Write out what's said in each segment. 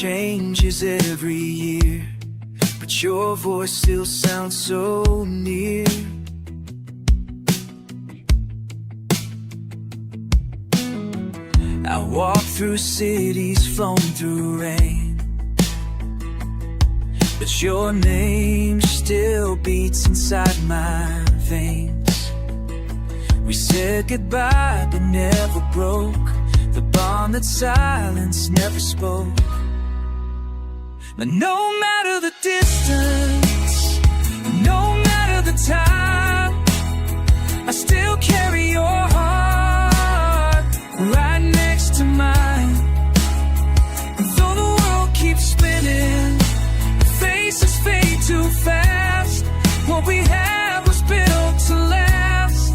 changes every year, but your voice still sounds so near. I walk through cities flown through rain, but your name still beats inside my veins. We said goodbye but never broke the bond that silence never spoke. But no matter the distance, no matter the time, I still carry your heart right next to mine. And though the world keeps spinning, the faces fade too fast, what we had was built to last.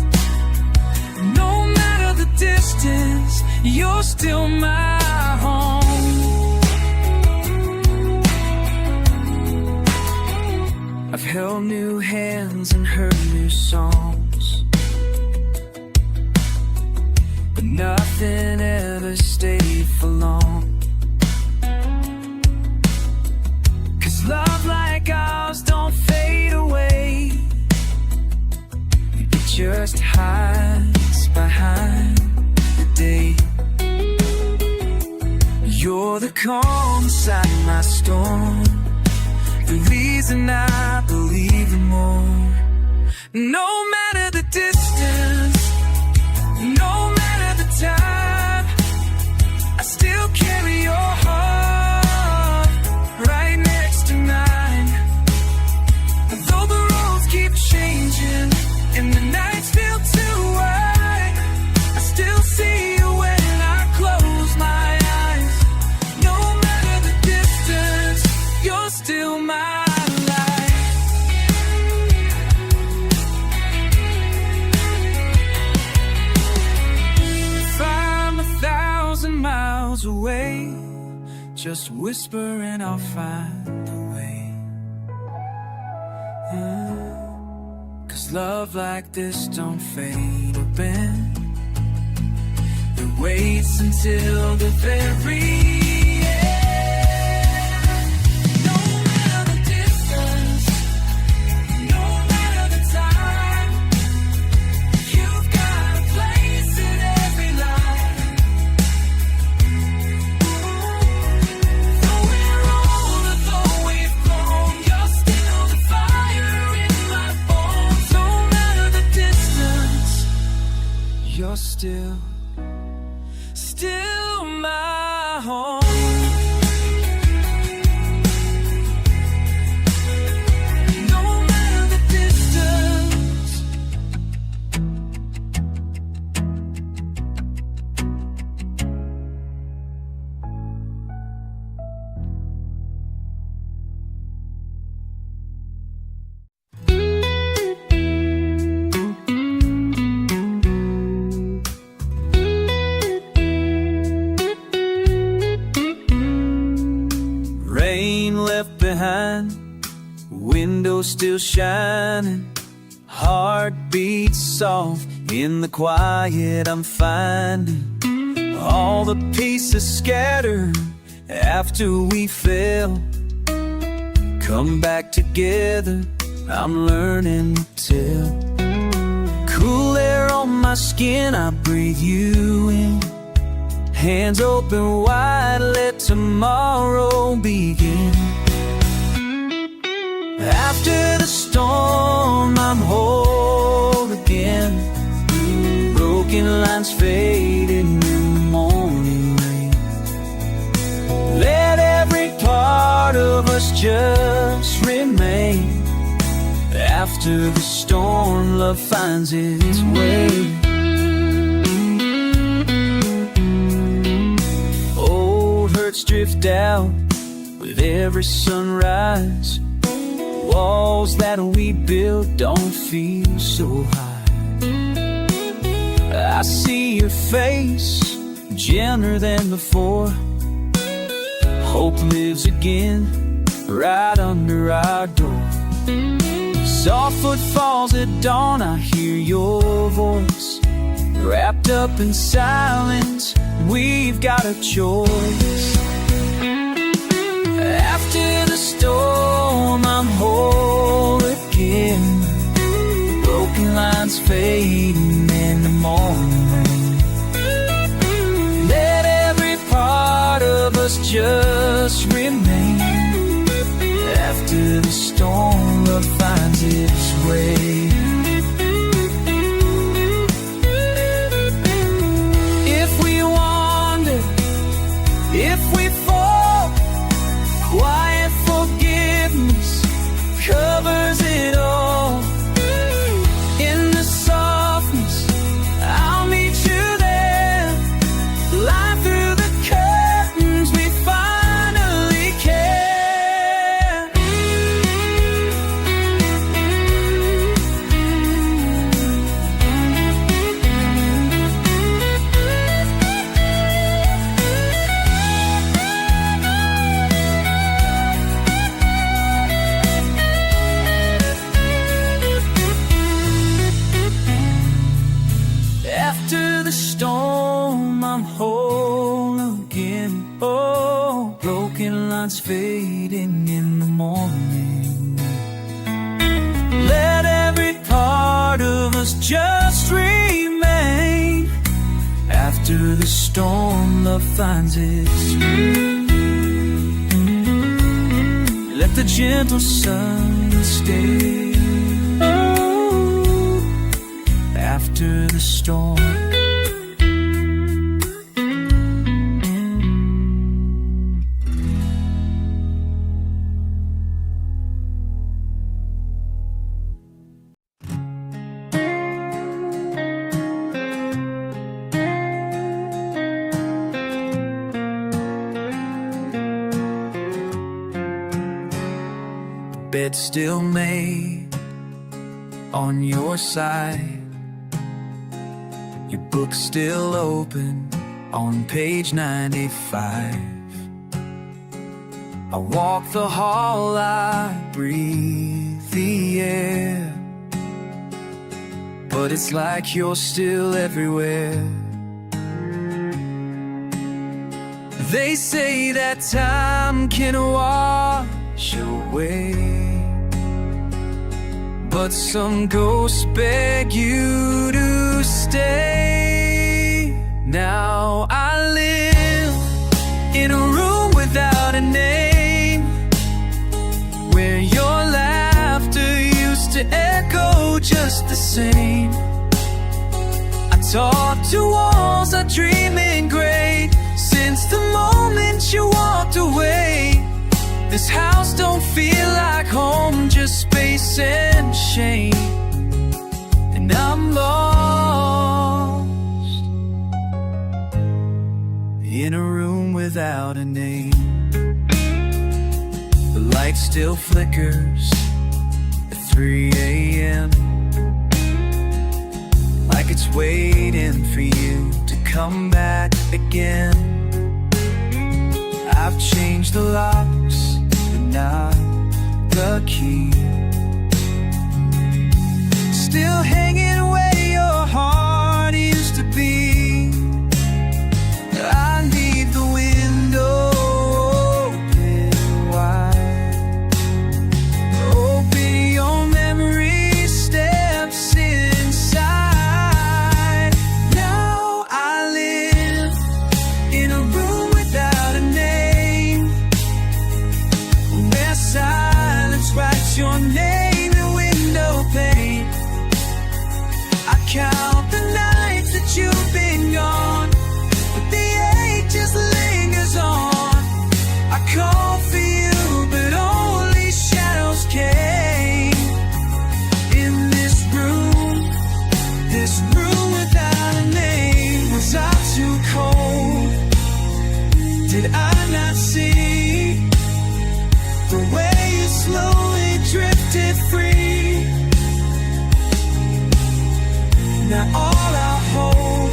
No matter the distance, you're still my home. I've held new hands and heard new songs, but nothing ever stayed for long. 'Cause love like ours don't fade away, it just hides behind the day. You're the calm inside my storm, the reason I believe in more. No matter the distance, no matter the time, I still carry your heart right next to mine. And though the roads keep changing and the nights feel too wide, I still see you when I close my eyes. No matter the distance, you're still my life. If I'm 1,000 miles away, just whisper and I'll find a way. 'Cause love like this don't fade or bend, it waits until the very you're still my home. No matter the distance. Left behind, window still shining, heartbeats soft in the quiet. I'm finding all the pieces scattered after we fell, come back together. I'm learning to tell. Cool air on my skin, I breathe you in. Hands open wide, let tomorrow begin. After the storm, I'm whole again. Broken lines faded in the morning rain. Let every part of us just remain. After the storm, love finds its way. Drift out with every sunrise. Walls that we built don't feel so high. I see your face, gentler than before. Hope lives again right under our door. Soft footfalls at dawn, I hear your voice. Wrapped up in silence, we've got a choice. fading in the morning. Let every part of us just remain. After the storm, love finds its way. If we wander, if we fall, quiet forgiveness covers it all. In the softness, I'll meet you there. Lie through the curtains, we finally care. After the storm, I'm whole again. Oh, broken lines fading in the morning. Let every part of us just remain. After the storm, love finds its way. Let the gentle sun stay. After the storm. The bed's still made on your side. Your book's still open on page 95. I walk the hall, I breathe the air, but it's like you're still everywhere. They say that time can wash away, but some ghosts beg you to stay. Now I live in a room without a name, where your laughter used to echo just the same. I talk to walls, I dream in gray. Since the moment you walked away, this house don't feel like home, just space and shame. And I'm lost in a room without a name. The light still flickers at 3 a.m., like it's waiting for you to come back again. I've changed the locks, but not the key. Still hanging where your heart used to be. I leave the window open wide. Open your memory steps inside. Now I live in a room without a name, where silence writes your name in window pane. I count the nights that you've been gone, but the ache just lingers on. I call for you, but only shadows came. In this room without a name. Was I too cold? Did I not see the way you slowly drifted free? Now all I hold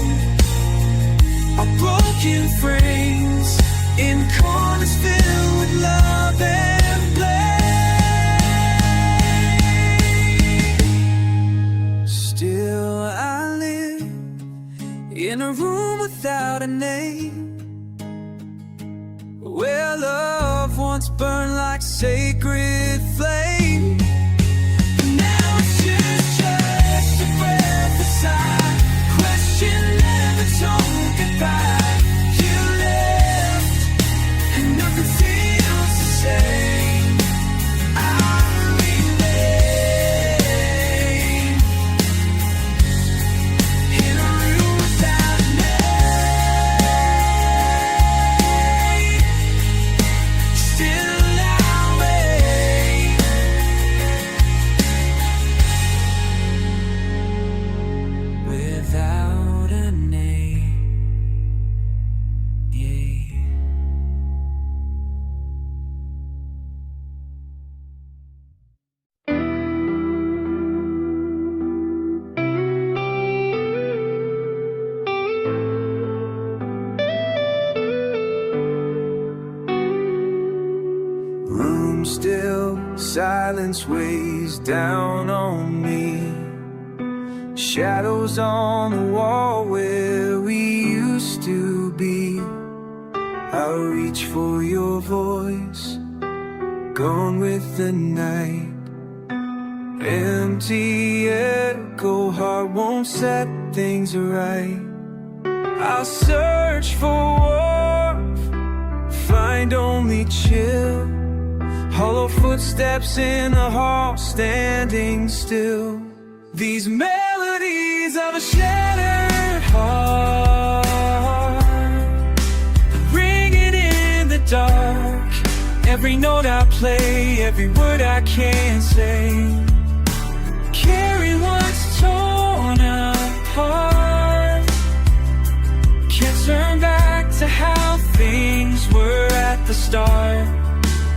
are broken frames in corners filled with love and blame. Still I live in a room without a name, where love once burned like sacred flame. Now it's just a breath Room still, silence weighs down on me. Shadows on the wall where we used to be. I'll reach for your voice, gone with the night. Empty echo, heart won't set things right. I'll search for warmth, find only chill. Hollow footsteps in a hall, standing still. These melodies of a shattered heart, ringing in the dark. Every note I play, every word I can't say, carry what's torn apart. Can't turn back to how things were at the start.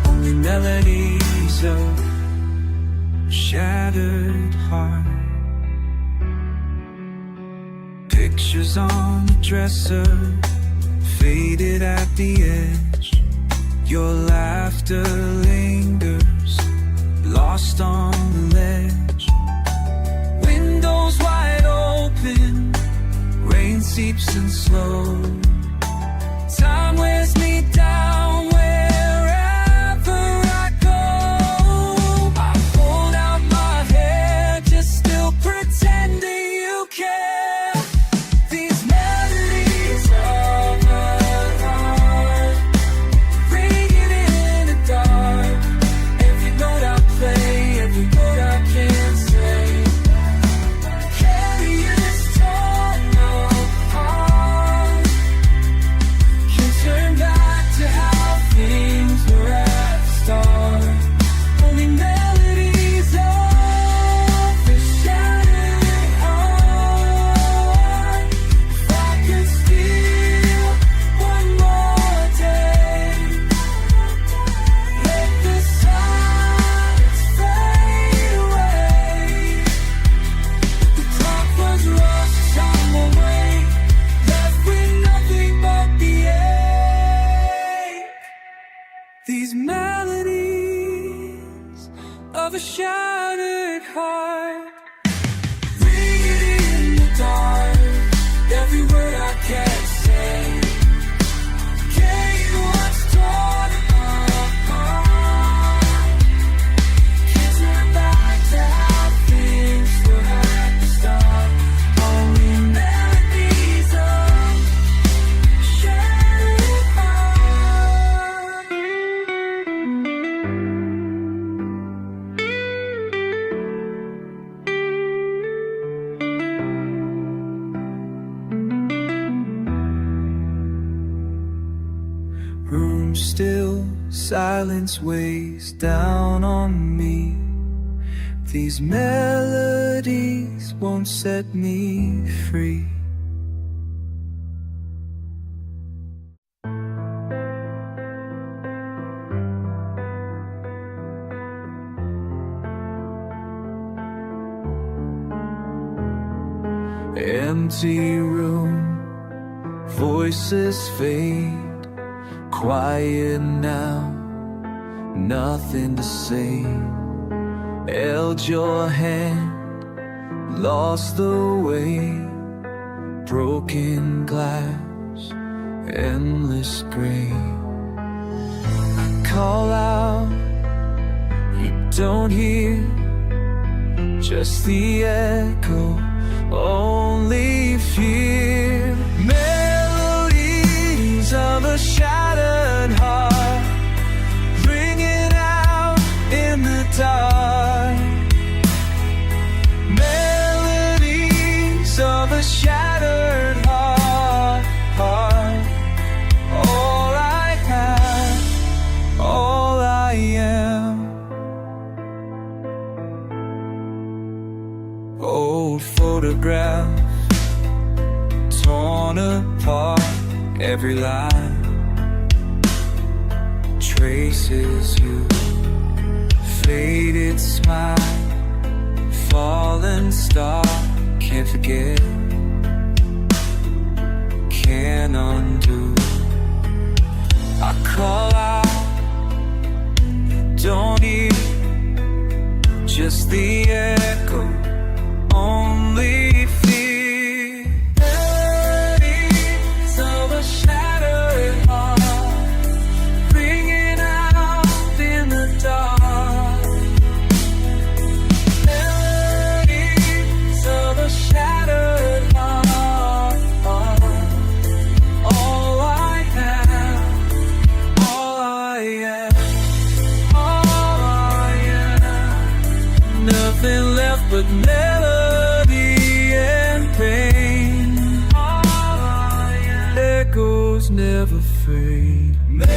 Only melodies of shattered heart. Pictures on the dresser, faded at the edge. Your laughter lingers, lost on the ledge. Windows wide open, rain seeps in slow. Time wears me down wherever I go. I hold out my head, just still pretending you care. These melodies of my heart, ringing in the dark. Every note I play, every word I can't say, carry this torn apart. Can't turn back to how things were at the start. Only melodies of the shattered heart. If I could steal one more day, let the silence fade away. The clock was rushed, time away, left with nothing but the ache. These melodies of a shattered heart, ringing in the dark. Every word I can't say, carry what's torn apart. Can't turn back to how things were at the start. Only melodies of shattered heart. Room still, silence weighs down on me. These melodies won't set me free. Empty room, voices fade. Quiet now, nothing to say. Held your hand, lost the way. Broken glass, endless gray. I call out, you don't hear, just the echo, only fear. Melodies of a shattered heart, ringing out in the dark. Melodies of a shattered heart, all I have, all I am. Old photograph, torn apart, every line traces you. Faded smile, fallen star, can't forget, can't undo. I call out, the echo, only fear. Melodies of a shattered heart, ringing out in the dark. Melodies of a shattered heart. All I have, all I am, all I am. Nothing left but melody and pain. All I am. Echoes never fade. Melodies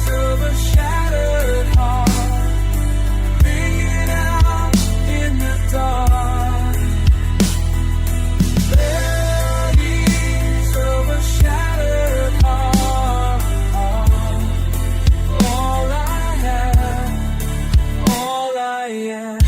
of a shattered heart, ringing out in the dark. Melodies of a shattered heart. All I have, all I am.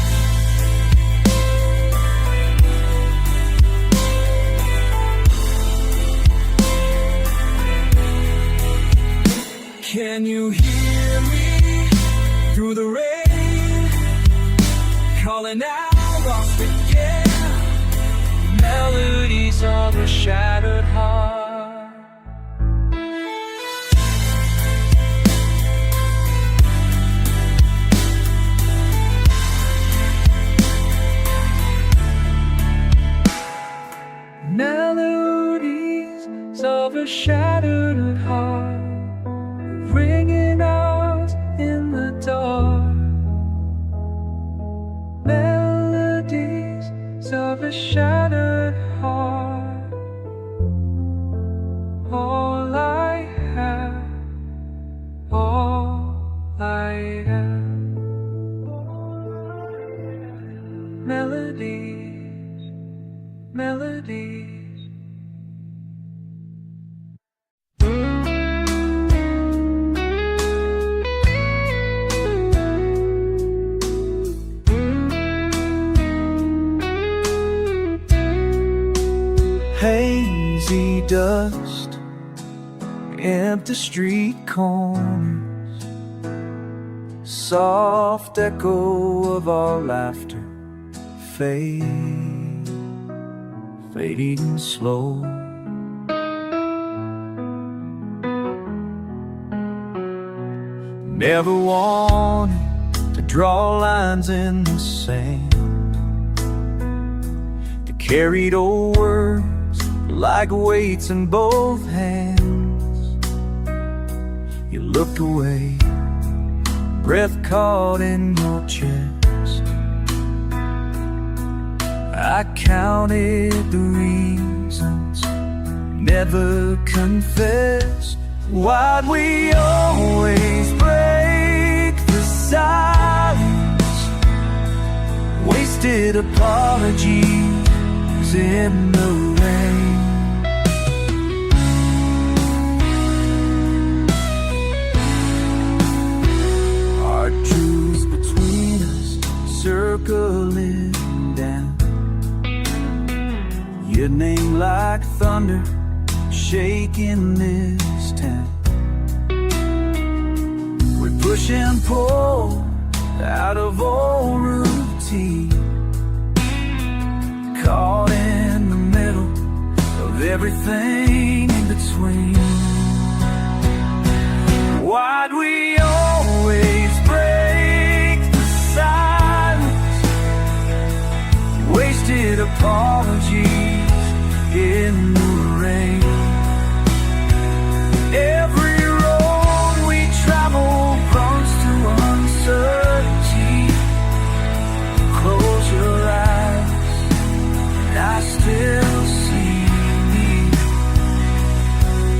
Can you hear me through the rain? Calling out lost again. Melodies of a shattered heart. Melodies of a shattered heart, ringing out in the dark. Melodies of a shattered heart. All I have, all I am. Melodies, melodies. Hazy dust, empty street corners, soft echo of our laughter, fading slow. Never wanted to draw lines in the sand, to carried old words like weights in both hands. You looked away, breath caught in your chest. I counted the reasons, never confessed. Why'd we always break the silence? Wasted apologies in the rain. Our truths between us circling down. Your name like thunder shaking this town. We push and pull out of old routine, caught in the middle of everything in between. Why'd we always break the silence? Wasted apologies in the rain. Every road we travel runs to uncertainty. Close your eyes and I still see me.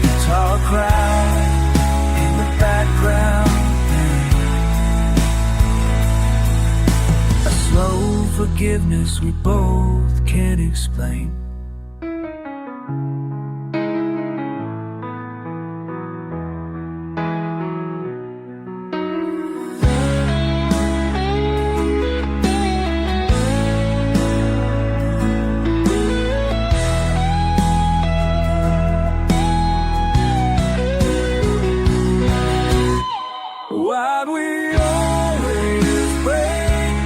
Guitar crowd in the background, a slow forgiveness we both can't explain. Why'd we always break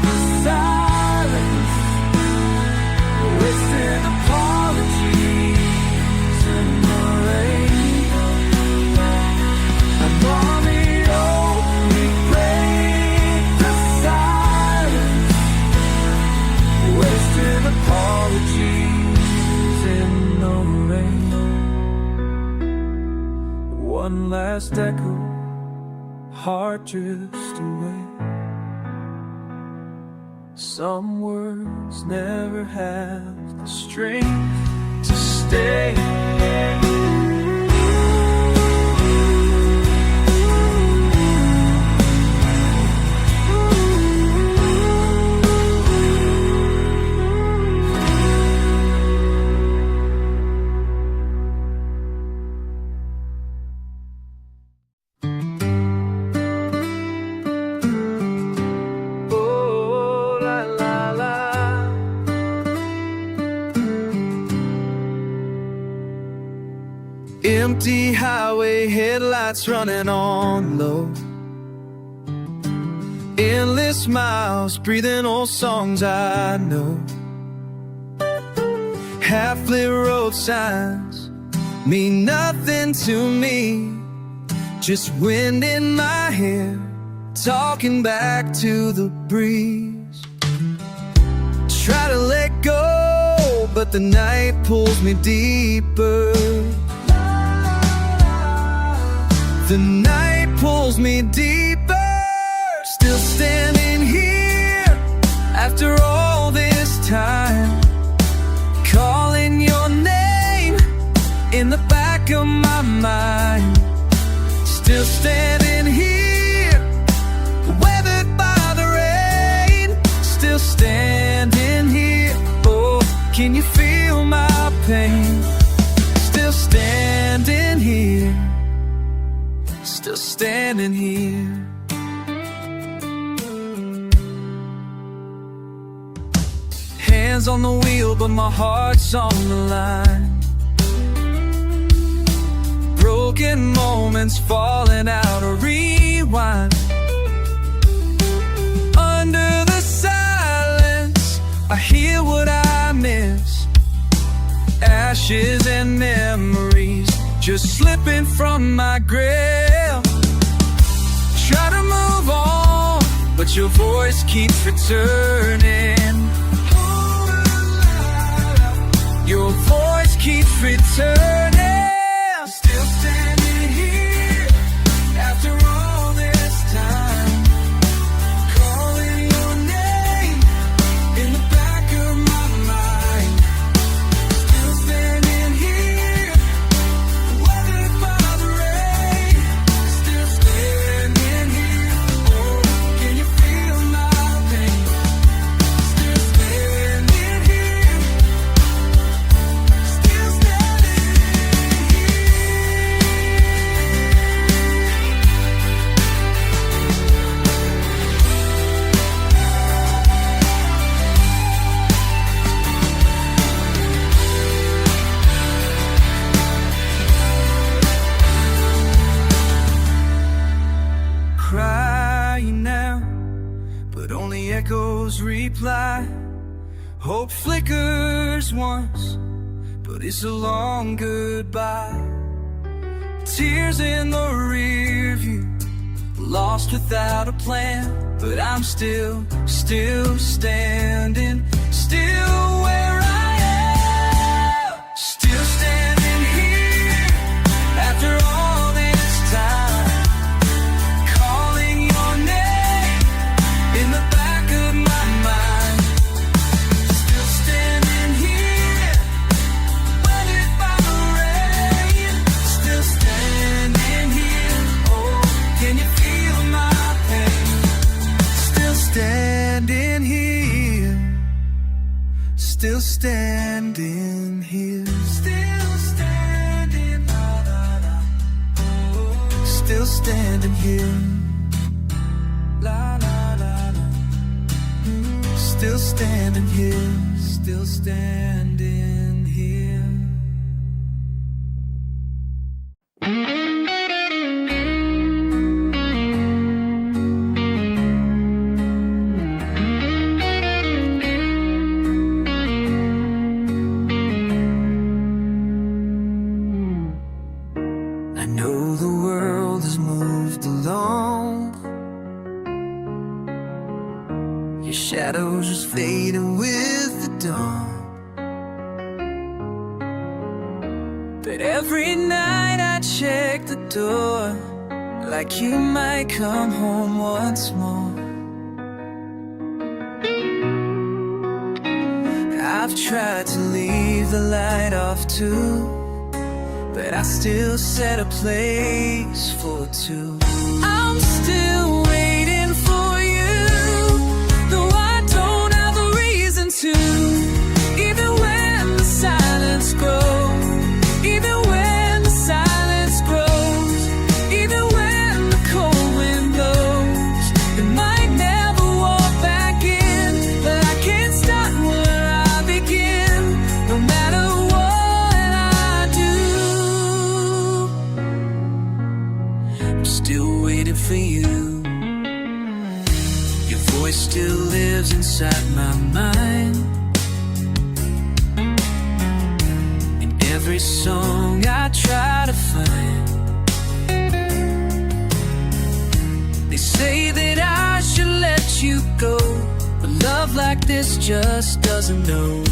heart drifts away. Some words never have the strength to stay. Empty highway headlights running on low. Endless miles breathing old songs I know. Half-lit road signs mean nothing to me. Just wind in my hair talking back to the breeze. Try to let go, but the night pulls me deeper. The night pulls me deeper. Still standing here after all this time, calling your name in the back of my mind. Still standing here, weathered by the rain. Still standing here. Oh, can you feel my pain? Still standing here. Still standing here. Hands on the wheel, but my heart's on the line. Broken moments falling out of rewind. Under the silence, I hear what I miss. Ashes and memories just slipping from my grip. Try to move on, but your voice keeps returning. Your voice keeps returning. Still standing here after all this time, calling your name in the back of my mind. Still standing here, weathered by the rain. Still standing here. Oh, can you feel my pain? Still standing here. Still standing crying now, but only echoes reply. Hope flickers once, but it's a long goodbye. Tears in the rear view, lost without a plan. But I'm still standing, still where I am. Still standing here after all this time, calling your name in the back of my mind. Still standing here, weathered by the rain. Still standing here. Oh, can you feel my pain? Still standing here. Still standing here. Still standing. Still standing here. La la la la. Still standing here. Still standing here. I know the world has moved along. Your shadows just fading with the dawn. But every night I check the door like you might come home once more. I've tried to leave the light off too, but I still set a place for two. I'm still waiting for you, though I don't have a reason to. Even when the silence grows, even when the silence grows, even when the cold wind blows, it might never walk back in, but I can't start where I begin, no matter what I do. I'm still waiting for you. Your voice still lives inside my mind. Every song I try to find, they say that I should let you go, but love like this just doesn't know.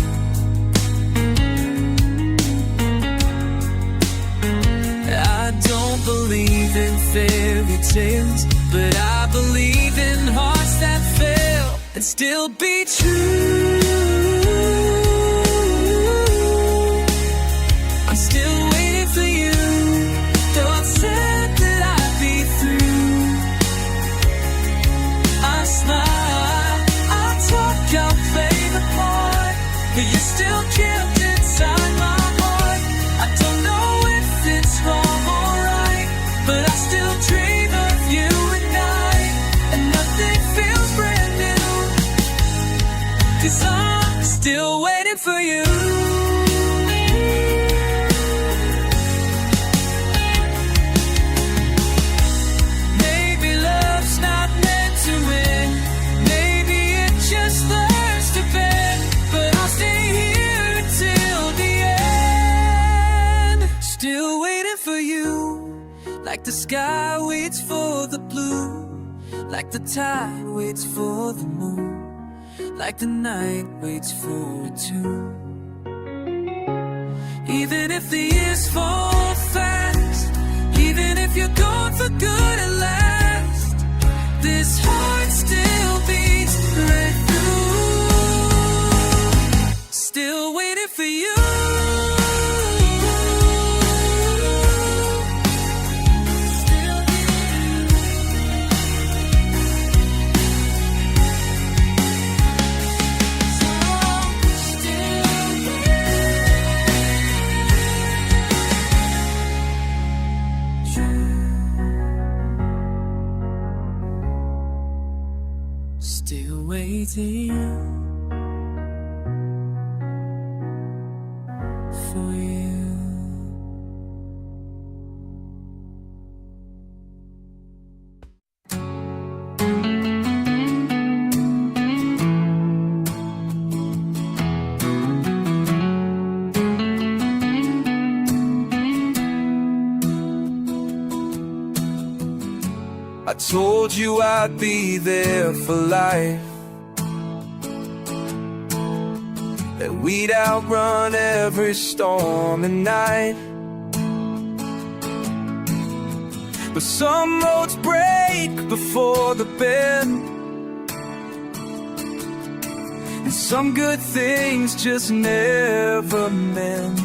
I don't believe in fairy tales, but I believe in hearts that fail and still be true. Still waiting for you, though I've said that I'd be through. I smile, I talk, I'll play the part, but you're still kept inside my heart. I don't know if it's wrong or right, but I still dream of you at night, and nothing feels brand new, 'cause I'm still waiting for you. Like the sky waits for the blue, like the tide waits for the moon, like the night waits for it too. Even if the years fall fast, even if you're gone for good at last, this heart still beats right through. Still waiting for you. Still waiting for you. I told you I'd be there for life, that we'd outrun every storm and night. But some roads break before the bend, and some good things just never mend.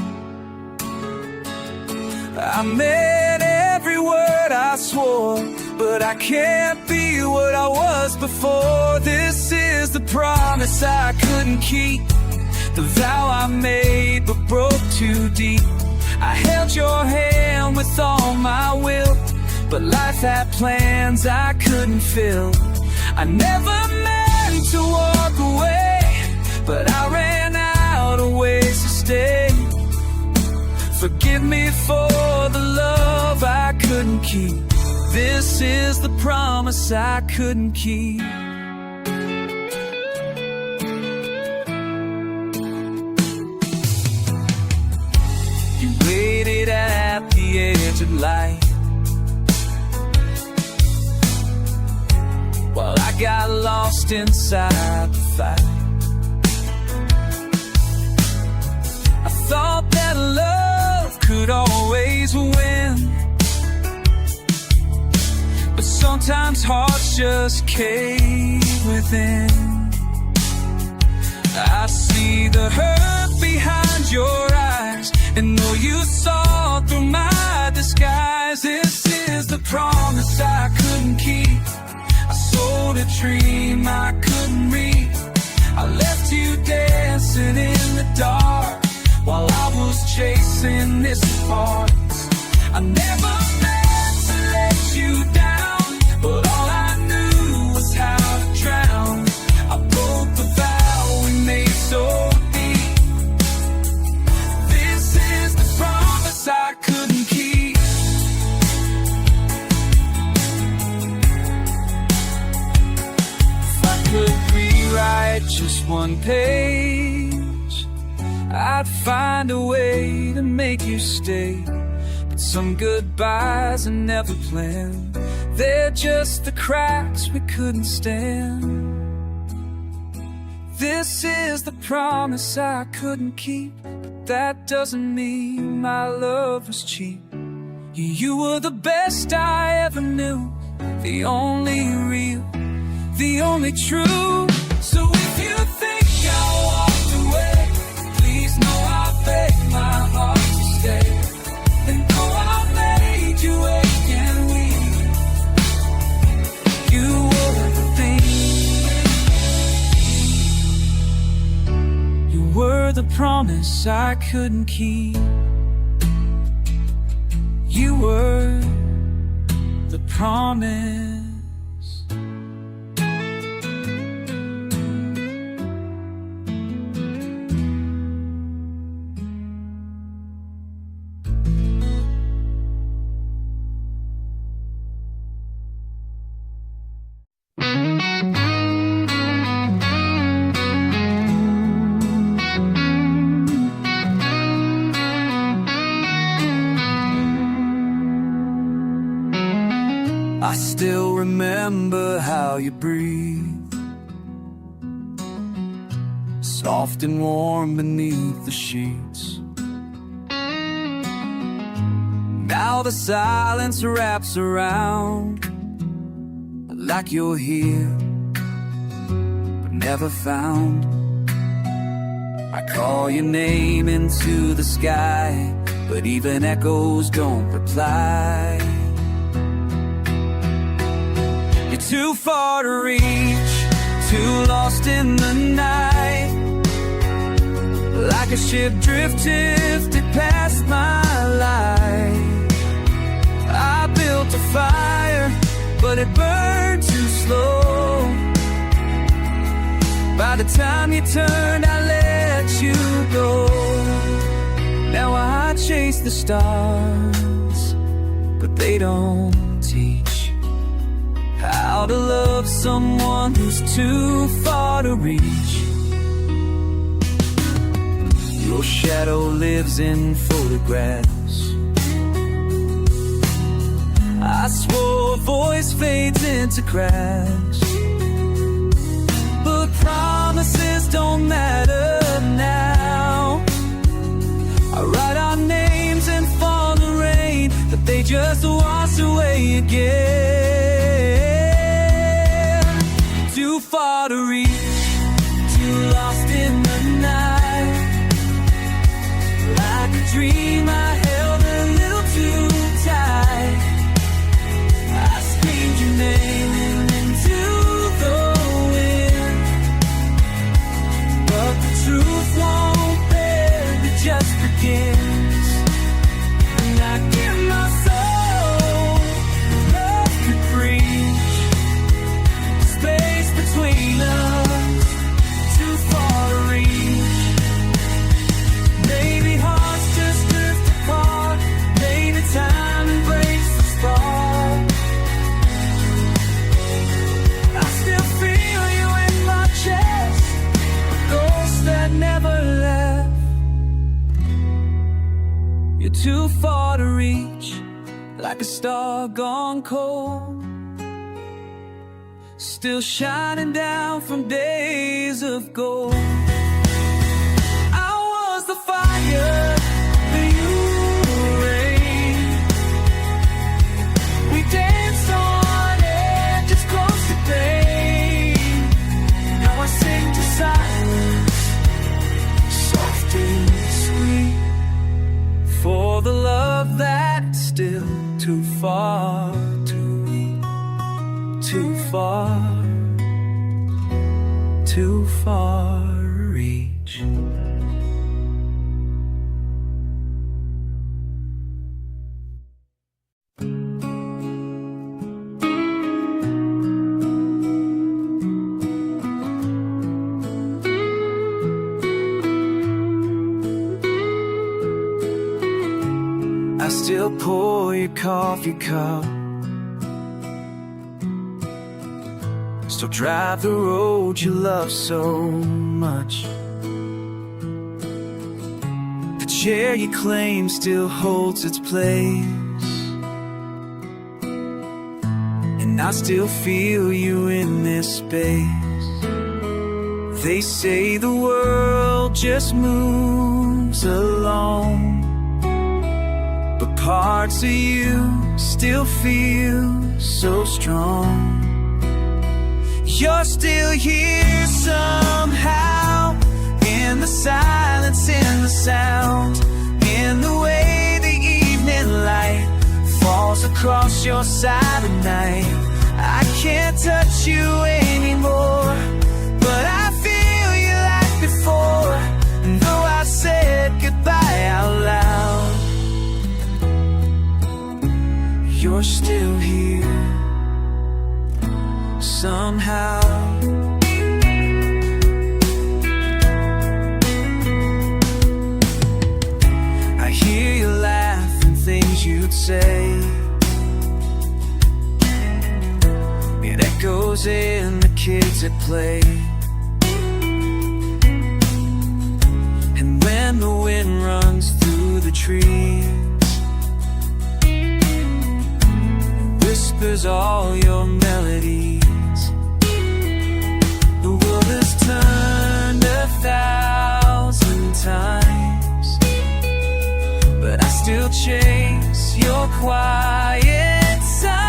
I meant every word I swore, but I can't be what I was before. This is the promise I couldn't keep, the vow I made but broke too deep. I held your hand with all my will, but life had plans I couldn't fill. I never meant to walk away, but I ran out of ways to stay. Forgive me for the love I couldn't keep. This is the promise I couldn't keep. You waited at the edge of light, while I got lost inside the fight. I thought that love could always win, Sometimes hearts just cave within. I see the hurt behind your eyes, and though you saw through my disguise, this is the promise I couldn't keep. I sold a dream I couldn't reap. I left you dancing in the dark while I was chasing this apart. I never meant to let you down, but all I knew was how to drown. I broke the vow we made so deep. This is the promise I couldn't keep. If I could rewrite just one page, I'd find a way to make you stay. But some goodbyes are never planned. They're just the cracks we couldn't stand. This is the promise I couldn't keep, but that doesn't mean my love was cheap. You were the best I ever knew, the only real, the only true. So if you think I walked away, please know I beg my heart to stay. And though I made you wait and weep, you were the thing. You were the promise I couldn't keep. You were the promise. I still remember how you breathe, soft and warm beneath the sheets. Now the silence wraps around, like you're here, but never found. I call your name into the sky, but even echoes don't reply. Too far to reach, too lost in the night. Like a ship drifted past my life. I built a fire, but it burned too slow. By the time you turned, I let you go. Now I chase the stars, but they don't teach how to love someone who's too far to reach. Your shadow lives in photographs. I swore a voice fades into cracks, but promises don't matter now. I write our names and fall the rain, but they just wash away again. Too far to reach, too lost in the night. Like a dream I held a little too tight. I screamed your name into the wind, but the truth won't bend, it just begins. And I give my soul, love could breathe. Space between us, too far to reach. Maybe hearts just drift apart. Maybe time embraces the spark. I still feel you in my chest, a ghost that never left. You're too far to reach, like a star gone cold, still shining down from days of gold. I was the fire, you were rain. We danced on too far to reach. I still pour your coffee cup, still drive the road you love so much. The chair you claim still holds its place, and I still feel you in this space. They say the world just moves along, but parts of you still feel so strong. You're still here somehow, in the silence, in the sound, in the way the evening light falls across your side at night. I can't touch you anymore, but I feel you like before. And though I said goodbye out loud, you're still here somehow. I hear you laugh and things you'd say, it echoes in the kids at play. And when the wind runs through the trees, whispers all your melodies. The world has turned 1,000 times, but I still chase your quiet signs.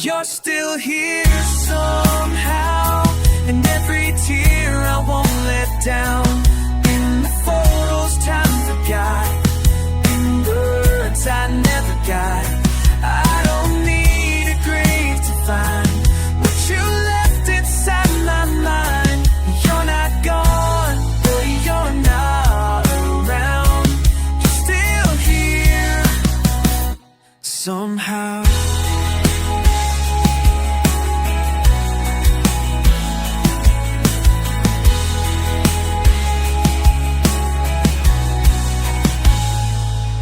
You're still here somehow, and every tear I won't let down. In the photos time forgot, in words I never got. I don't need a grave to find what you left inside my mind. You're not gone, but you're not around. You're still here somehow.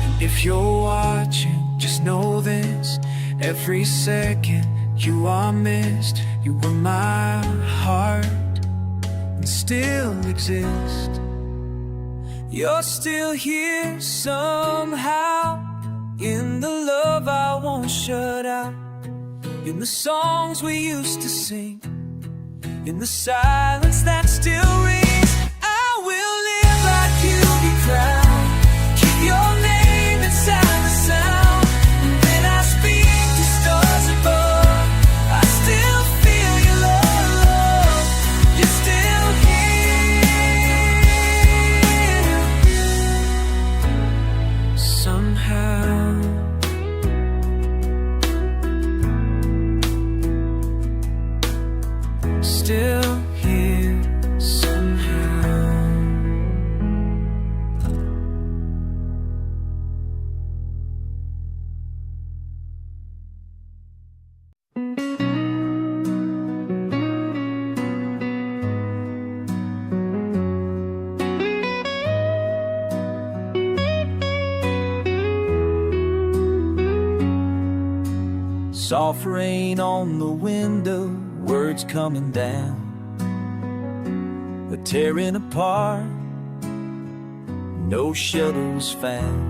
And if you're watching, just know this, every second you are missed. You were my heart and still exist. You're still here somehow, in the love I won't shut out, in the songs we used to sing, in the silence that still rings. I will live like you'll be proud, keep your name inside the sound. When I speak to stars above, I still feel your love. You're still here somehow. Still here somehow. Soft rain on the window, words coming down, but tearing apart, no shelter was found.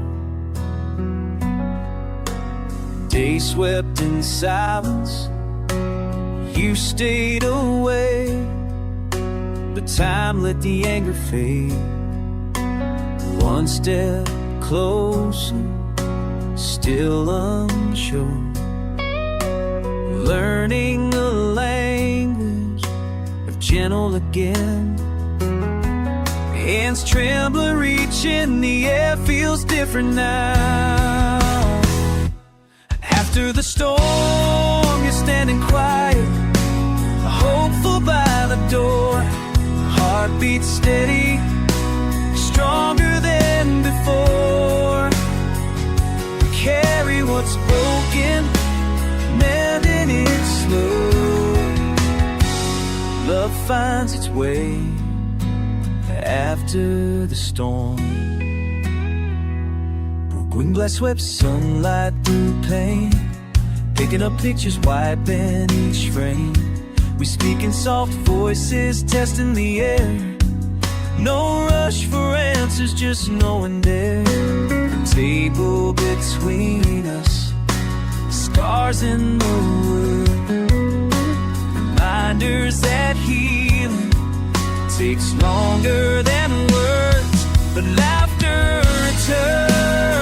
Day swept in silence, you stayed away, but time let the anger fade. One step closer, still unsure, learning a language of gentle again. Hands trembling, reaching the air feels different now. After the storm, you're standing quiet, hopeful by the door. Heart beats steady, stronger than before. Carry what's broken, mending it slow. Love finds its way after the storm. Wind blast swept sunlight through pain, picking up pictures, wiping each frame. We speak in soft voices, testing the air. No rush for answers, just knowing there. Table between us, scars in the wood, reminders that healing takes longer than words, but laughter returns.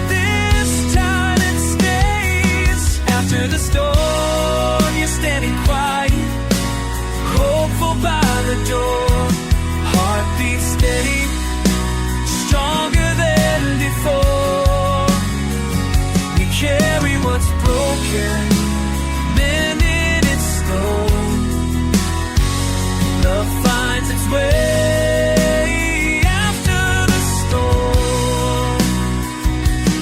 This time it stays. After the storm, you're standing quiet, hopeful by the door. Heartbeat steady, stronger than before. We carry what's broken, mending it slow. Love finds its way after the storm.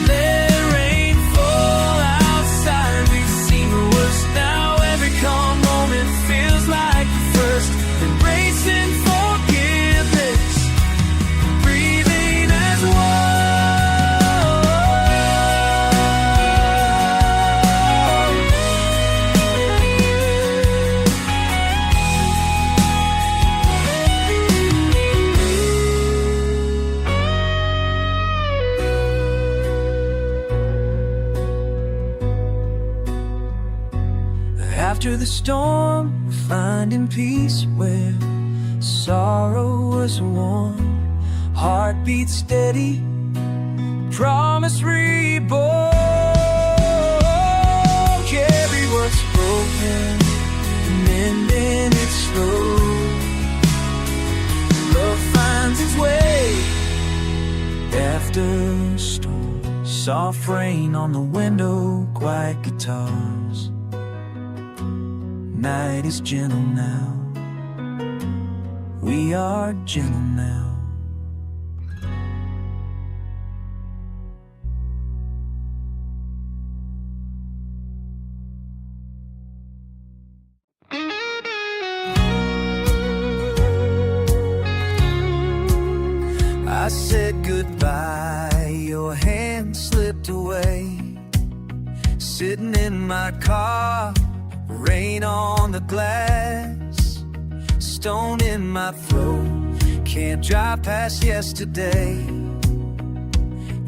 Let rain fall outside, we've seen the worst. Now every calm moment feels like the first. Embracing forgiveness, breathing as one. After the storm, finding peace where sorrow was worn. Heartbeat steady, promise reborn. Carry what's broken, mending it slow. Love finds its way after storm. Soft rain on the window, quiet guitars. Night is gentle now, we are gentle now. I said goodbye, your hand slipped away. Sitting in my car, rain on the glass, stone in my throat. Can't drive past yesterday.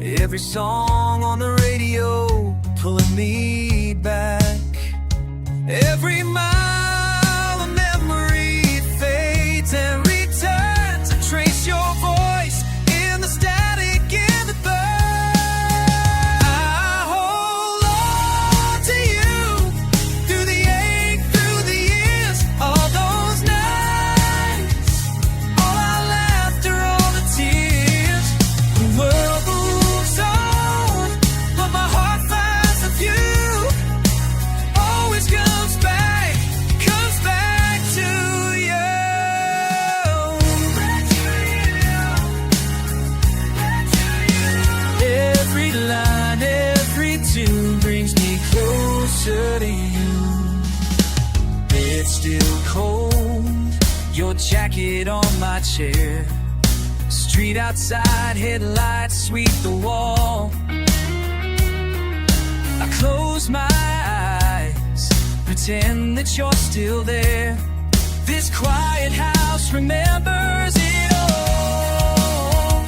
Every song on the radio pulling me back. Every mile of memory fades and returns. I trace your voice in the static in the burn. I hold on to you through the ache, through the years, all those nights, all our laughter, all the tears. The world moves on, but my heart finds a view. Always comes back to you. Every line, every tune brings me closer to you. It's still cold, your jacket on my chair. Street outside, headlights sweep the wall. I close my eyes, pretend that you're still there. This quiet house remembers it all.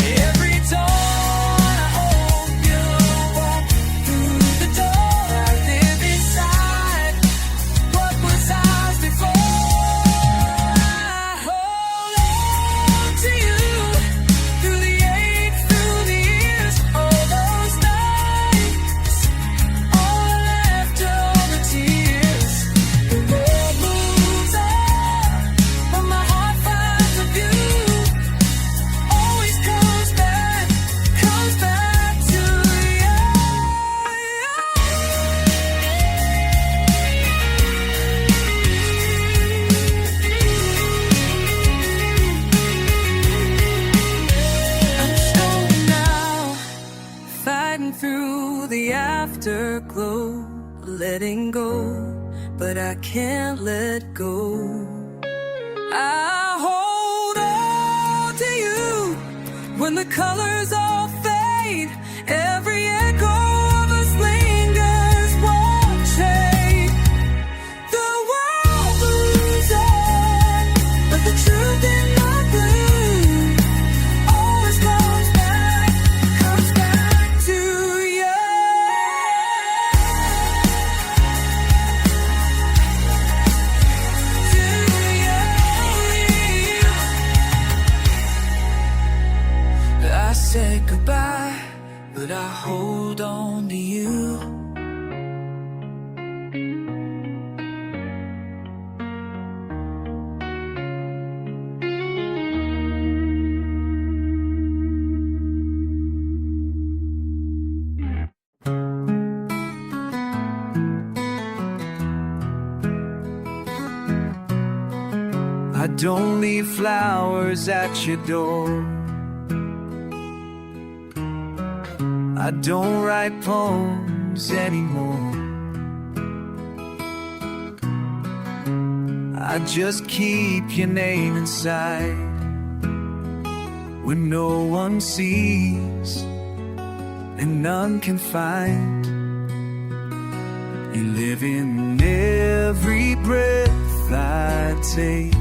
Every dawn I hope you'll walk through the door. I live inside what was ours before. I hold on to you through the ache, through the years, all those nights, all the laughter, all the tears. The world moves on, but my heart finds a view. letting go, but I can't let go. I hold on to you when the colors all fade. Every echo of us lingers, won't change. The world moves on, but the truth in my blue always comes back to you. I said goodbye, but I hold on to you. I don't leave flowers at your door. I don't write poems anymore. I just keep your name inside when no one sees and none can find. You live in every breath I take,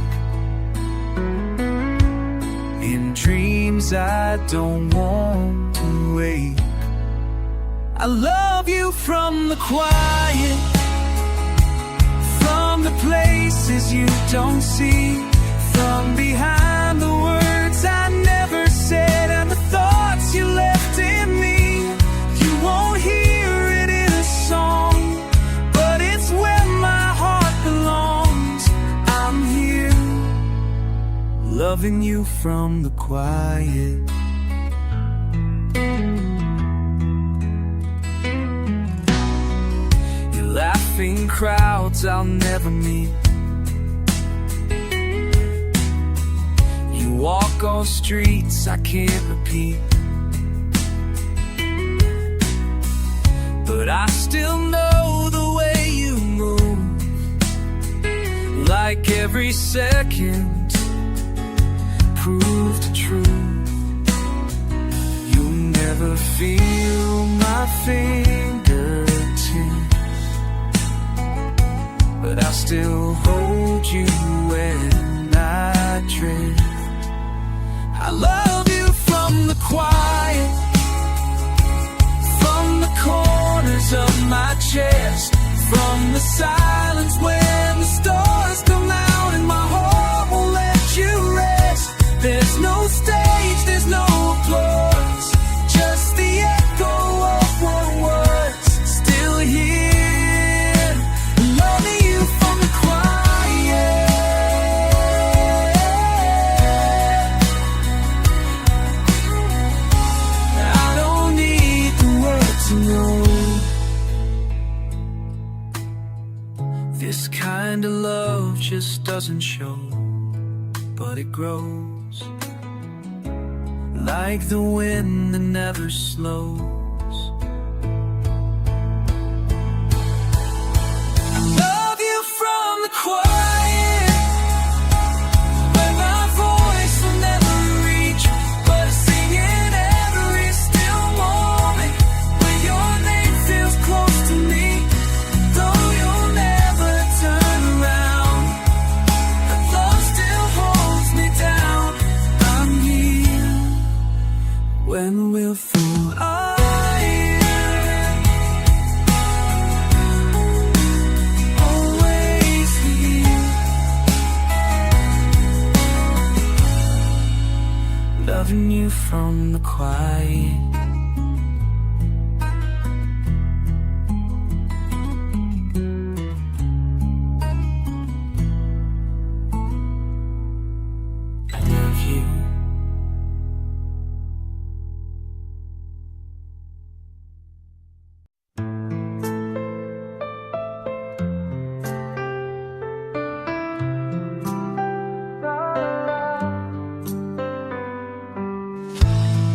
in dreams I don't want to wake. I love you from the quiet, from the places you don't see, from behind the words I never said and the thoughts you left in me. You won't hear it in a song, but it's where my heart belongs. I'm here, loving you from the quiet. Laughing crowds I'll never meet. You walk all streets I can't repeat, but I still know the way you move. Like every second proved true. You'll never feel my fingertips, but I still hold you when I drift. I love you from the quiet, from the corners of my chest, from the silence when the stars come out and my heart won't let you rest. There's no stage, there's no applause, just the echo of what was still here. This kind of love just doesn't show, but it grows like the wind that never slows. I love you from the quiet, where my voice will never reach, but I sing in every still moment when your name feels close to me. When we're full of you, always here, loving you from the quiet.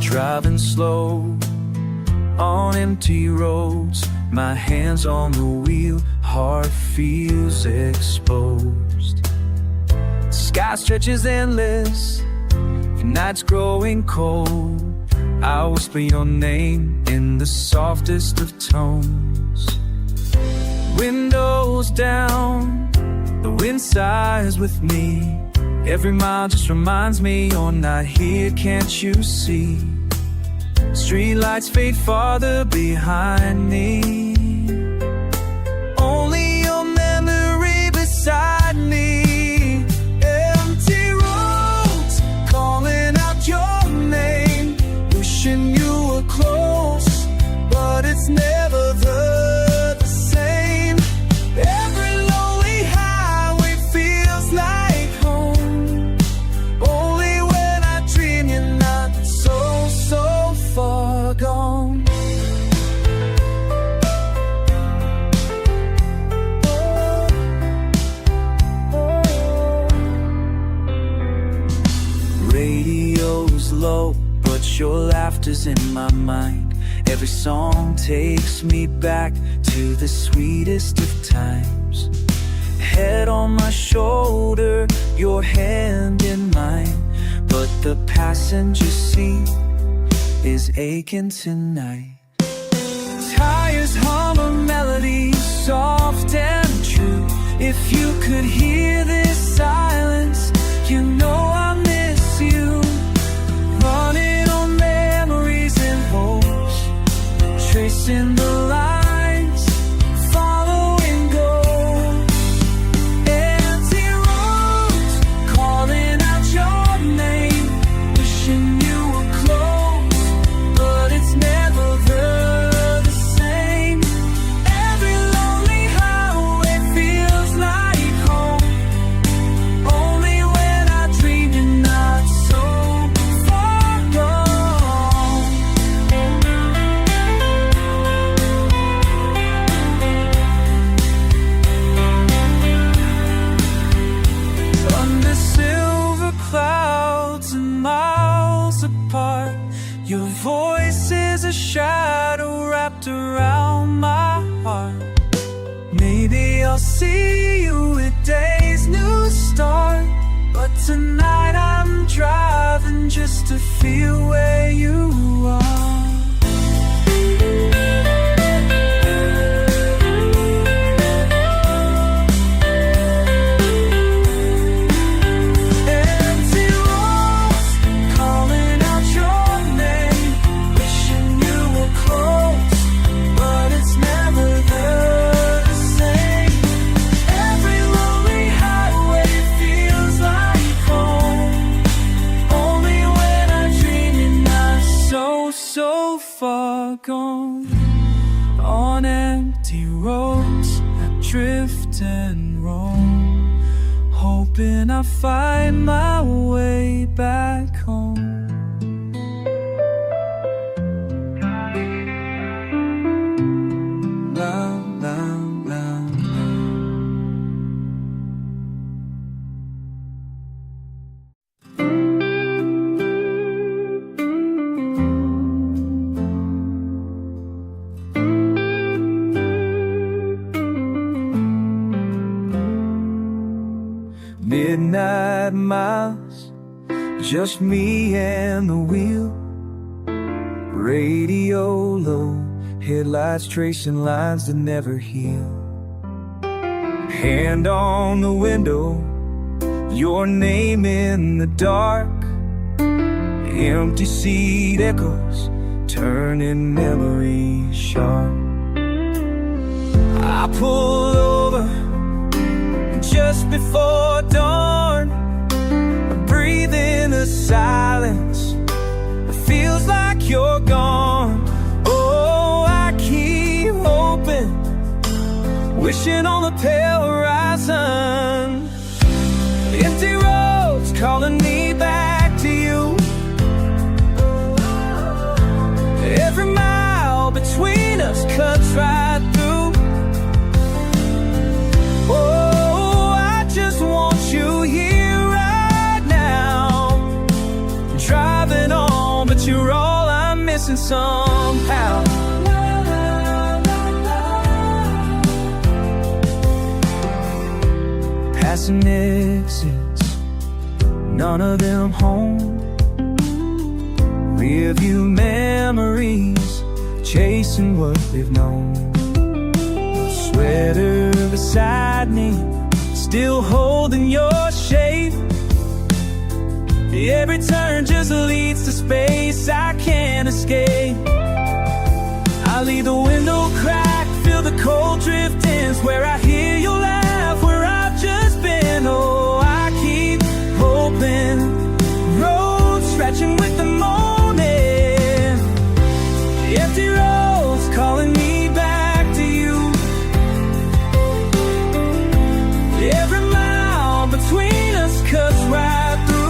Driving slow on empty roads, My hands on the wheel, heart feels exposed. Sky stretches endless, the night's growing cold. I whisper your name in the softest of tones. Windows down, the wind sighs with me. Every mile just reminds me you're not here, can't you see? Streetlights fade farther behind me. Only your memory beside me. Empty roads, calling out your name. Wishing you were close, but it's never the same. Every lonely highway feels like home. Only when I dream you're not so far gone. Radio's low, but your laughter's in my mind. Every song takes me back to the sweetest of times. Head on my shoulder, your hand in mine, but the passenger seat is aching tonight. Tires hum a melody, soft and true. If you could hear this silence, you know I miss you. Running on memories and hopes, tracing the lines, following goals. Empty roads, calling out your name. Wishing you were close, but it's never the same. Every lonely highway feels like home. Only when I dream you're not so far gone. Under silver clouds and miles apart, your voice is a shadow wrapped around my heart. Maybe I'll see you at day's new start, but tonight I'm driving just to feel where you are. Empty roads, calling out your name. Wishing you were close, but it's never the same. Every lonely highway feels like home. Only when I dream you're not so far gone. On empty roads, I drift and roam, hoping I find my way back home. La, la, la, la. Midnight miles, just me and the wheel. Radio low, headlights tracing lines that never heal. Hand on the window, your name in the dark. Empty seat echoes, turning memories sharp. I pull over just before dawn, breathe in the silence. It feels like you're gone. Oh, I keep hoping, wishing on the pale horizon. Empty roads calling me back to you. Every mile between us cuts right through. Oh, I just want you here right now. Driving on, but you're all I'm missing somehow. passing exits, none of them home. Rearview memories, chasing what we've known. The sweater beside me, still holding your shape. Every turn just leads to space I can't escape. I leave the window crack, feel the cold drift in, where I hear you laugh, where I've just been. Oh, I keep hoping, roads stretching with the morning, empty roads calling me back to you. Every mile between us cuts right through.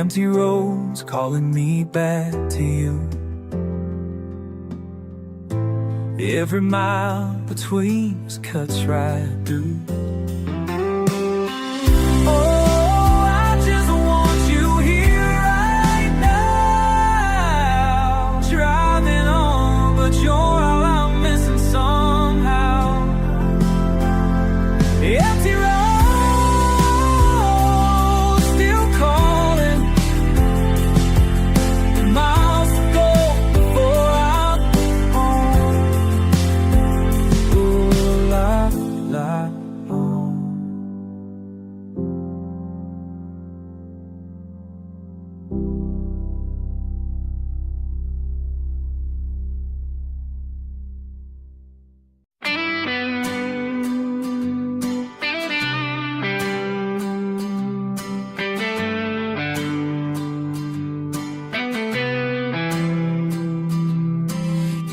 Empty roads calling me back to you. Every mile between us cuts right through. Oh, I just want you here right now. Driving on, but you're all I'm missing somehow. Empty roads.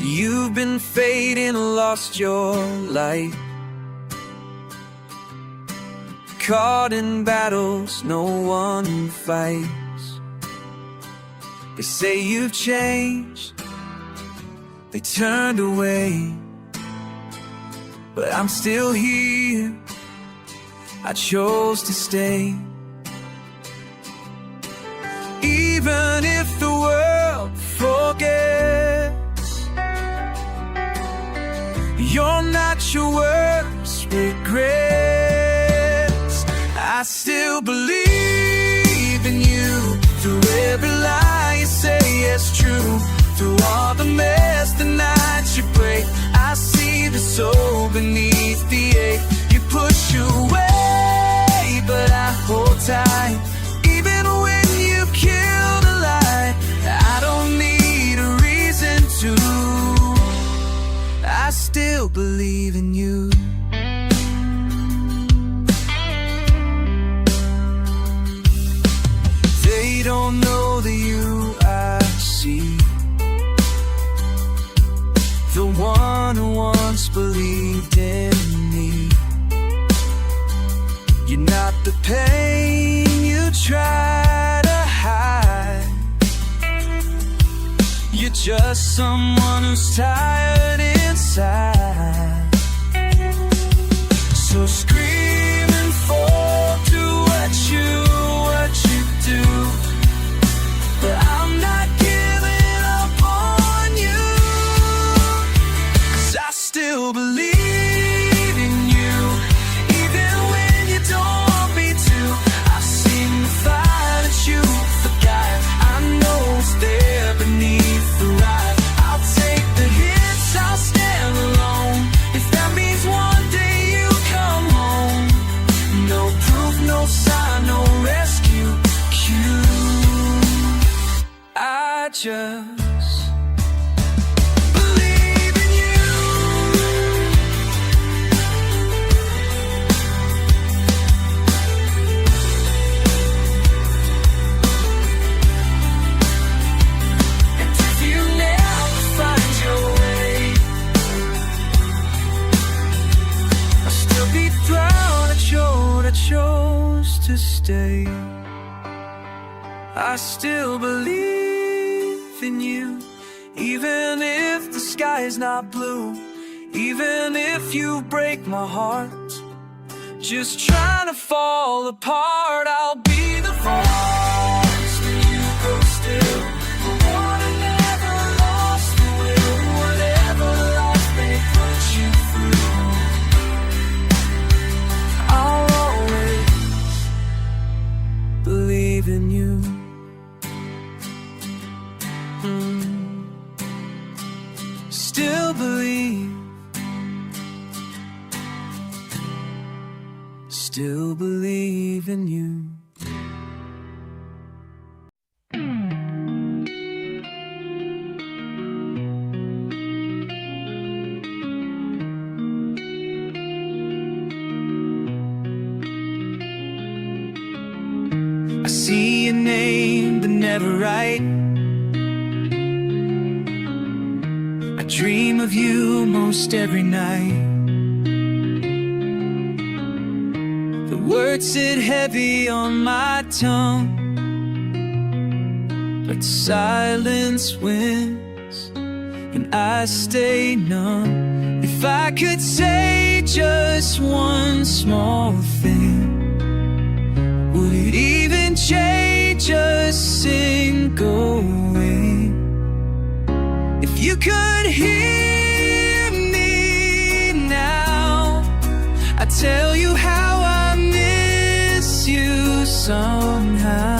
You've been fading, lost your light, caught in battles no one fights. They say you've changed, they turned away, but I'm still here, I chose to stay. Even if the world forgets, you're not your worst regrets. I still believe in you. Through every lie you say is true. Through all the mess, the nights you break, I see the soul beneath the ache. You push away, but I hold tight. Even when you kill the light, I don't need a reason to. I still believe in you. They don't know the you I see, the one who once believed in me. You're not the pain you try to hide, you're just someone who's tired inside. So scream and fall to what you do, but I'm not giving up on you, 'cause I still believe in you. Even when you don't want me to, I've seen the fire that you forgot. I know it's there beneath the ride. I'll take the hits, I'll stand alone, if that means one day you come home. stay. I still believe in you, even if the sky is not blue, even if you break my heart. Just trying to fall apart, I'll be the force that you go still. The one who never lost the will, whatever life may put you through. I'll always believe in you. Still believe, still believe in you. I see your name but never write. I dream of you most every night. The words sit heavy on my tongue, but silence wins and I stay numb. If I could say just one small thing, would it even change a single wing? If you could hear me now, I'd tell you how I miss you somehow.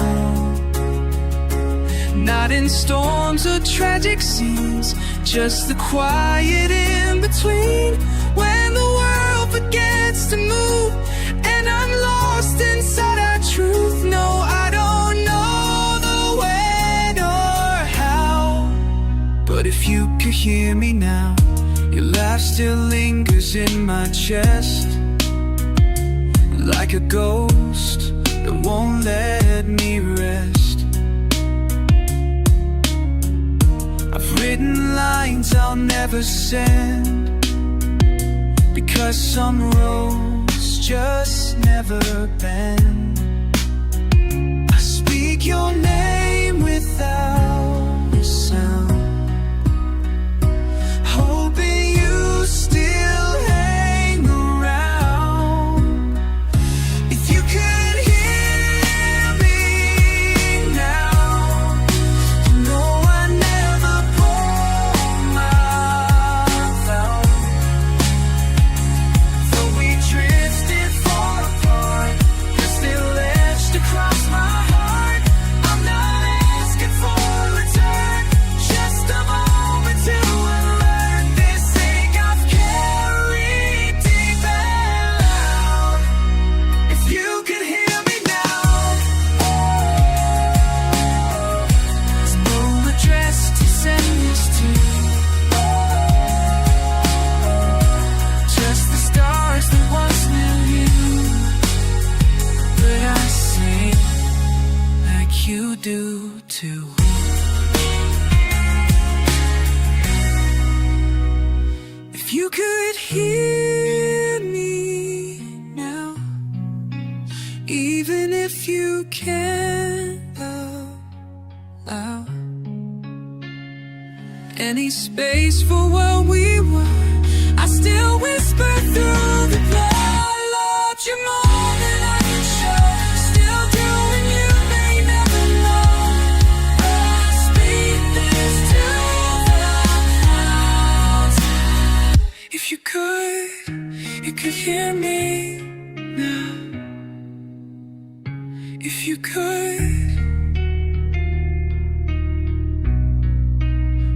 Not in storms or tragic scenes, just the quiet in between, when the world forgets to move and I'm lost inside our truth. No, I don't know the when or how, but if you could hear me now, your laugh still lingers in my chest, like a ghost that won't let me rest. I've written lines I'll never send, because some roads just never bend. I speak your name without a sound, hoping you still hang around. If you could hear me now, you know I never pull my out. Though we drifted far apart, you're still etched across my heart. I'm not asking for a return, just a moment to unlearn this ache I've carried deep and loud. If you could hear me now, there's no address to send this to, just the stars that once knew you. But I sing like you do too. If you could hear me now, even if you can't allow any space for what we were, I still whisper through the blood. I loved you more than I can show, still do, and you may never know. I speak this to the clouds. If you could hear me now. If you could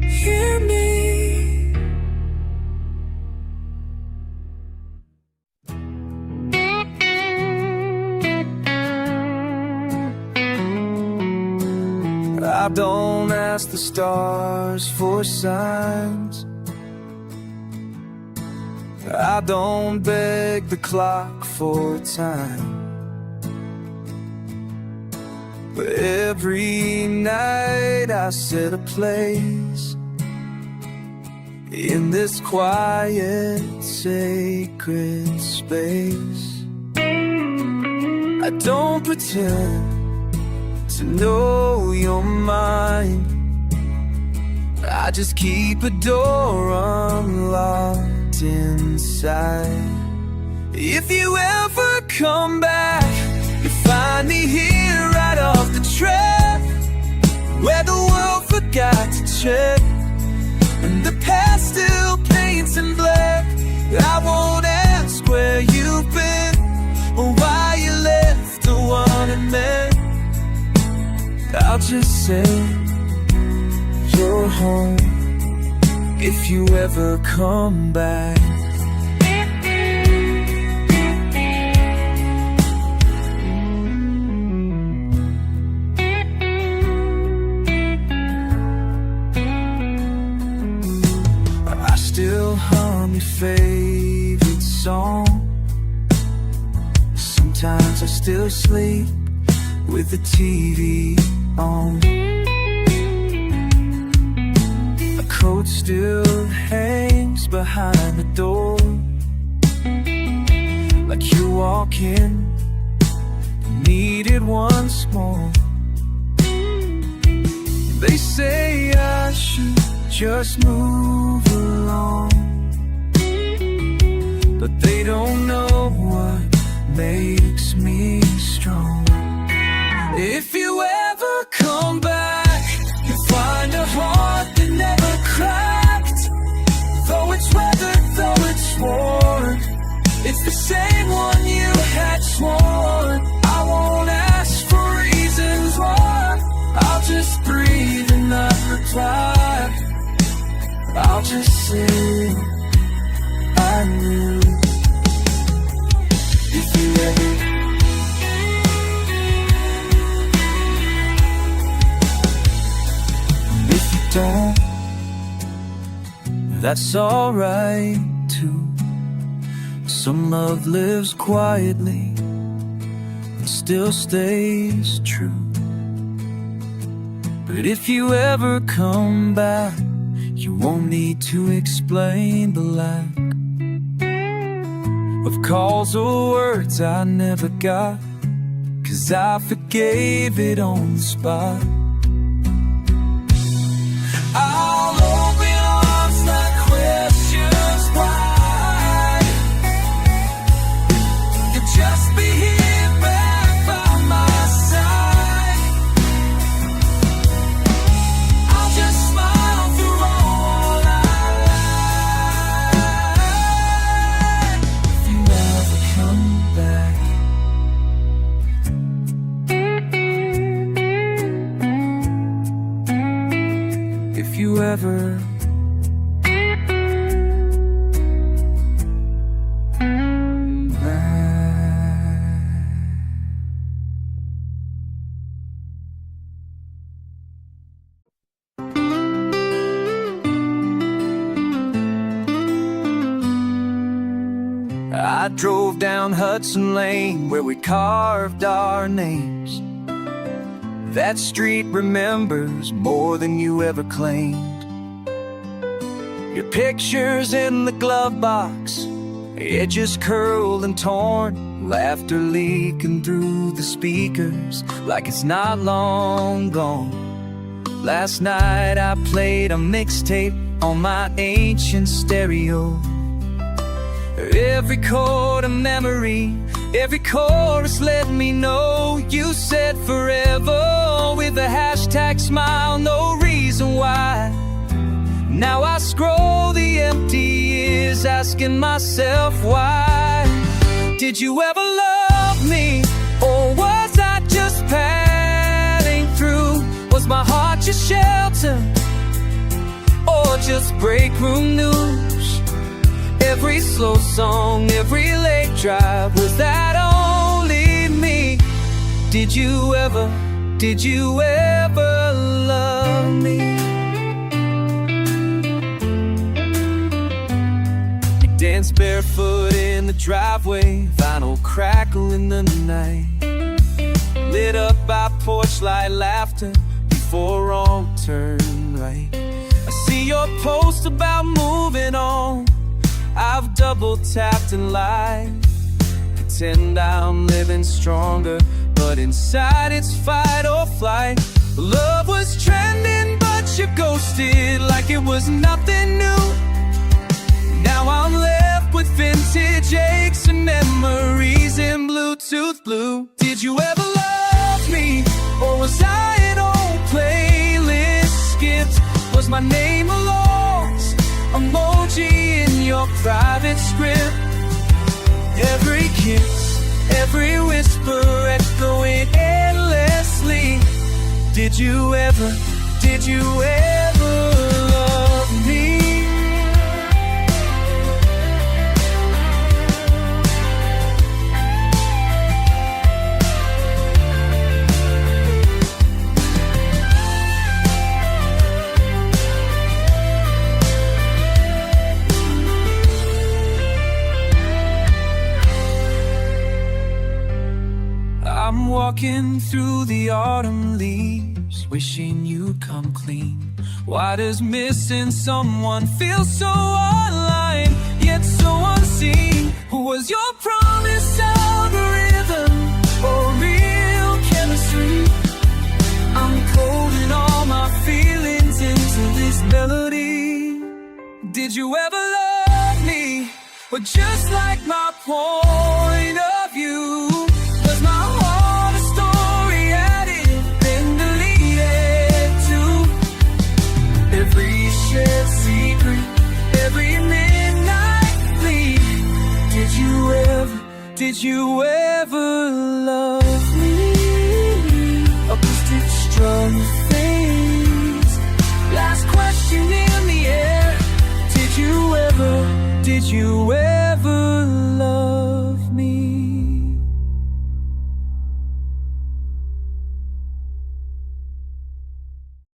hear me. I don't ask the stars for signs, I don't beg the clock for time, but every night I set a place in this quiet, sacred space. I don't pretend to know you're mine. I just keep a door unlocked inside. If you ever come back, you'll find me here right off the track, where the world forgot to check, and the past still paints in black. I won't ask where you've been or why you left the one I met. I'll just say you're home if you ever come back. I still hum your favorite song. Sometimes I still sleep with the TV on. A coat still hangs behind the door, like you walk in, needed once more. They say I should just move along, but they don't know what makes me strong. If you ever come back, you'll find a heart that never cracked. Though it's weathered, though it's worn, it's the same one you had sworn. I won't ask for reasons why, I'll just breathe and not reply. I'll just say I knew. If you ever, if you don't, that's alright too. Some love lives quietly and still stays true. But if you ever come back, you won't need to explain the lack of calls or words I never got, 'cause I forgave it on the spot. I'll open arms like questions why. You'll just be here back by my side. I'll just smile through all I lie. If you never come back. If you ever I drove down Hudson Lane where we carved our names. That street remembers more than you ever claimed. Your picture's in the glove box, edges curled and torn, laughter leaking through the speakers like it's not long gone. Last night I played a mixtape on my ancient stereo. Every chord a memory, every chorus let me know you said forever with a hashtag smile, no reason why. Now I scroll the empty years asking myself why. Did you ever love me, or was I just passing through? Was my heart your shelter, or just break room news? Every slow song, every late drive, was that only me? Did you ever love me? You danced barefoot in the driveway, vinyl crackle in the night, lit up by porch light laughter before wrong turn right. I see your post about moving on, I've double tapped and lied, pretend I'm living stronger, but inside it's fight or flight. Love was trending, but you ghosted like it was nothing new. Now I'm left with vintage aches and memories in Bluetooth blue. Did you ever love me, or was I an old playlist skipped? Was my name a lost emoji in your private script? Every kiss, every whisper echoing endlessly. Did you ever love me? I'm walking through the autumn leaves, wishing you'd come clean. Why does missing someone feel so online, yet so unseen? Who was your promise algorithm, or real chemistry? I'm coding all my feelings into this melody. Did you ever love me, or just like my point of view? Was my heart a story added, then deleted too? Every shared secret, every midnight bleed. Did you ever love me? Acoustic strums